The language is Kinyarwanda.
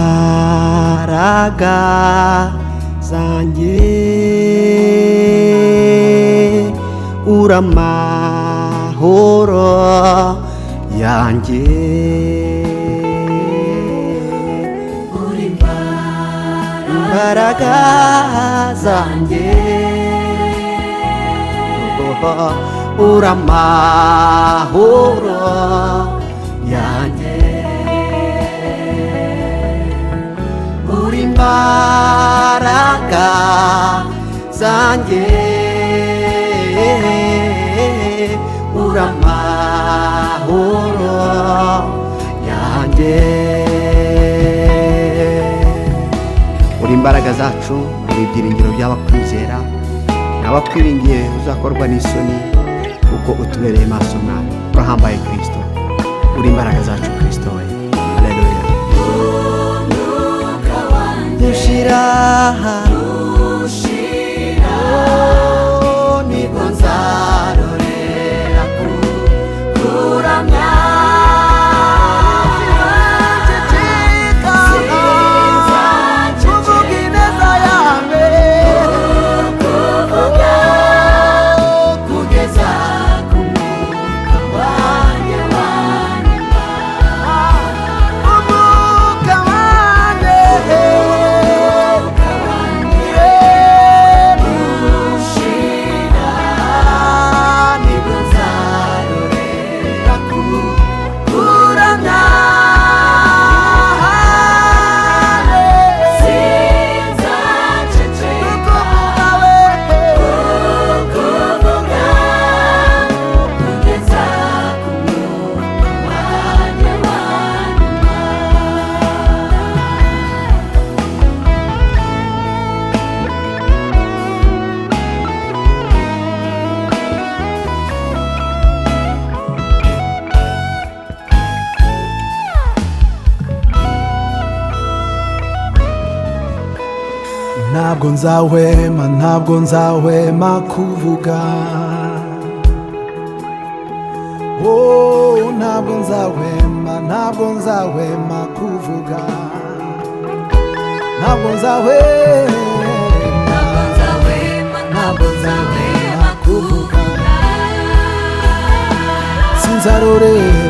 imbaraga zanjye, uri amahoro yanjye, uri imbaraga zanjye, uri amahoro yanjye, uri imbaraga zanjye, uri amahoro yanjye, uri imbaraga zacu, uri ibyiringiro by'abakwizera, n'abakwiringiye uzakorwa n'isoni, kuko utubereye maso mwami, urahambaye Kristo, uri imbaraga zacu Kristo we. Haleluya. Dushira nibwo nzarorera kuramya, kuvuga ineza yawe, kugeza ku mwuka wanjye wa nyuma, umwuka wanjye ntabwo nzahwema kuvuga, oh, ntabwo nzahwema kuvuga, ntabwo nzahwema kuvuga, sinzarorera